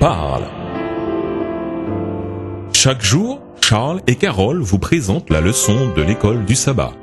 parle. Chaque jour, Charles et Carole vous présentent la leçon de l'école du sabbat.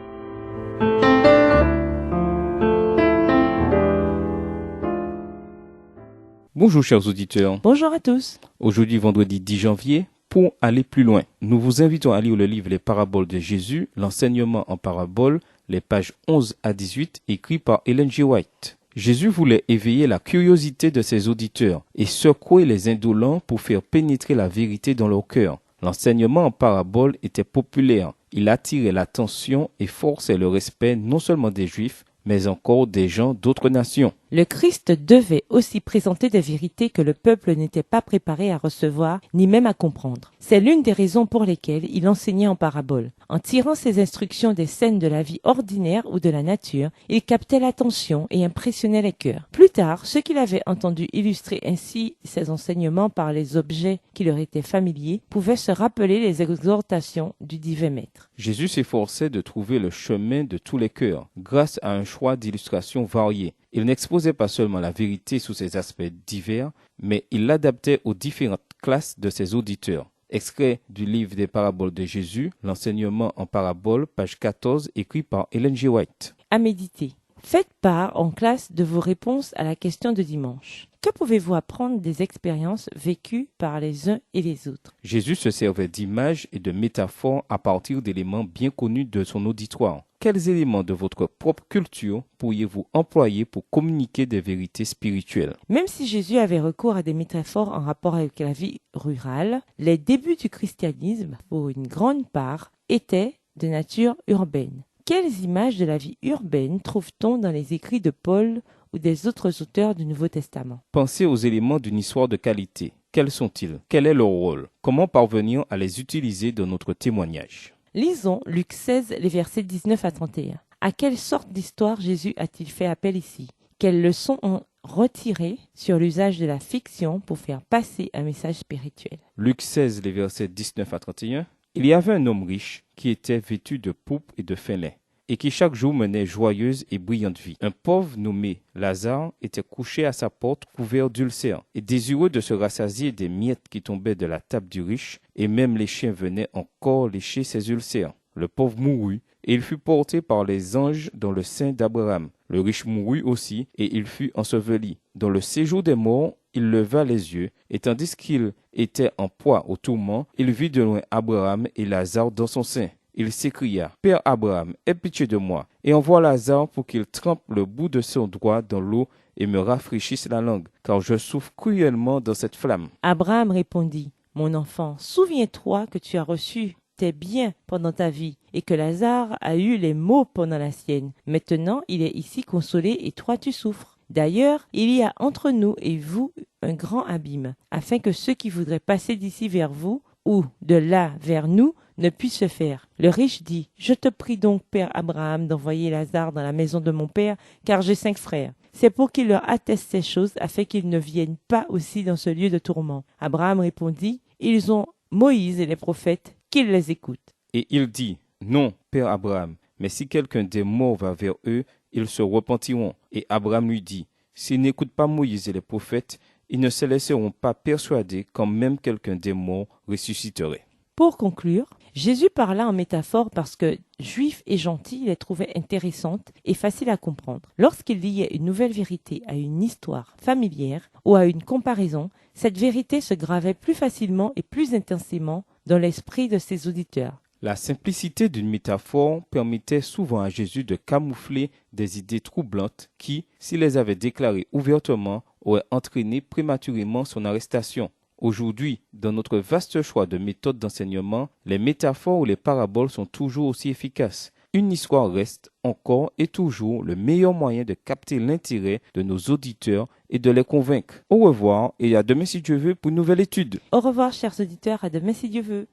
Bonjour chers auditeurs. Bonjour à tous. Aujourd'hui vendredi 10 janvier, pour aller plus loin, nous vous invitons à lire le livre Les paraboles de Jésus, l'enseignement en paraboles, les pages 11 à 18, écrit par Ellen G. White. Jésus voulait éveiller la curiosité de ses auditeurs et secouer les indolents pour faire pénétrer la vérité dans leur cœur. L'enseignement en paraboles était populaire. Il attirait l'attention et forçait le respect non seulement des Juifs, mais encore des gens d'autres nations. Le Christ devait aussi présenter des vérités que le peuple n'était pas préparé à recevoir, ni même à comprendre. C'est l'une des raisons pour lesquelles il enseignait en paraboles. En tirant ses instructions des scènes de la vie ordinaire ou de la nature, il captait l'attention et impressionnait les cœurs. Plus tard, ceux qui l'avaient entendu illustrer ainsi ses enseignements par les objets qui leur étaient familiers pouvaient se rappeler les exhortations du divin maître. Jésus s'efforçait de trouver le chemin de tous les cœurs, grâce à un choix d'illustrations variées. Il n'exposait pas seulement la vérité sous ses aspects divers, mais il l'adaptait aux différentes classes de ses auditeurs. Extrait du livre des paraboles de Jésus, l'enseignement en paraboles, page 14, écrit par Ellen G. White. À méditer. Faites part en classe de vos réponses à la question de dimanche. Que pouvez-vous apprendre des expériences vécues par les uns et les autres? Jésus se servait d'images et de métaphores à partir d'éléments bien connus de son auditoire. Quels éléments de votre propre culture pourriez-vous employer pour communiquer des vérités spirituelles? Même si Jésus avait recours à des métaphores en rapport avec la vie rurale, les débuts du christianisme, pour une grande part, étaient de nature urbaine. Quelles images de la vie urbaine trouve-t-on dans les écrits de Paul ou des autres auteurs du Nouveau Testament? Pensez aux éléments d'une histoire de qualité. Quels sont-ils? Quel est leur rôle? Comment parvenir à les utiliser dans notre témoignage? Lisons Luc 16, les versets 19 à 31. À quelle sorte d'histoire Jésus a-t-il fait appel ici? Quelles leçons ont retiré sur l'usage de la fiction pour faire passer un message spirituel? Luc 16, les versets 19 à 31. Il y avait un homme riche qui était vêtu de pourpre et de fin lin, et qui chaque jour menait joyeuse et brillante vie. Un pauvre nommé Lazare était couché à sa porte couvert d'ulcères, et désireux de se rassasier des miettes qui tombaient de la table du riche, et même les chiens venaient encore lécher ses ulcères. Le pauvre mourut, et il fut porté par les anges dans le sein d'Abraham. Le riche mourut aussi, et il fut enseveli. Dans le séjour des morts, il leva les yeux, et tandis qu'il était en proie au tourment, il vit de loin Abraham et Lazare dans son sein. Il s'écria, « Père Abraham, aie pitié de moi, et envoie Lazare pour qu'il trempe le bout de son doigt dans l'eau et me rafraîchisse la langue, car je souffre cruellement dans cette flamme. » Abraham répondit, « Mon enfant, souviens-toi que tu as reçu tes biens pendant ta vie, et que Lazare a eu les maux pendant la sienne. Maintenant, il est ici consolé, et toi tu souffres. D'ailleurs, il y a entre nous et vous un grand abîme, afin que ceux qui voudraient passer d'ici vers vous, ou de là vers nous, ne puissent se faire. » Le riche dit, « Je te prie donc, Père Abraham, d'envoyer Lazare dans la maison de mon père, car j'ai 5 frères. C'est pour qu'il leur atteste ces choses, afin qu'ils ne viennent pas aussi dans ce lieu de tourment. » Abraham répondit, « Ils ont Moïse et les prophètes, qu'ils les écoutent. » Et il dit, « Non, Père Abraham, mais si quelqu'un des morts va vers eux, ils se repentiront. » Et Abraham lui dit, « S'ils n'écoutent pas Moïse et les prophètes, ils ne se laisseront pas persuader quand même quelqu'un des morts ressusciterait. » Pour conclure, Jésus parla en métaphore parce que, juifs et gentils, les trouvaient intéressantes et faciles à comprendre. Lorsqu'il liait une nouvelle vérité à une histoire familière ou à une comparaison, cette vérité se gravait plus facilement et plus intensément dans l'esprit de ses auditeurs. La simplicité d'une métaphore permettait souvent à Jésus de camoufler des idées troublantes qui, s'il les avait déclarées ouvertement, auraient entraîné prématurément son arrestation. Aujourd'hui, dans notre vaste choix de méthodes d'enseignement, les métaphores ou les paraboles sont toujours aussi efficaces. Une histoire reste encore et toujours le meilleur moyen de capter l'intérêt de nos auditeurs et de les convaincre. Au revoir et à demain si Dieu veut pour une nouvelle étude. Au revoir chers auditeurs, à demain si Dieu veut.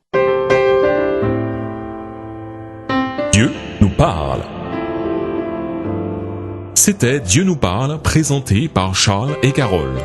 Dieu nous parle. C'était Dieu nous parle, présenté par Charles et Carole.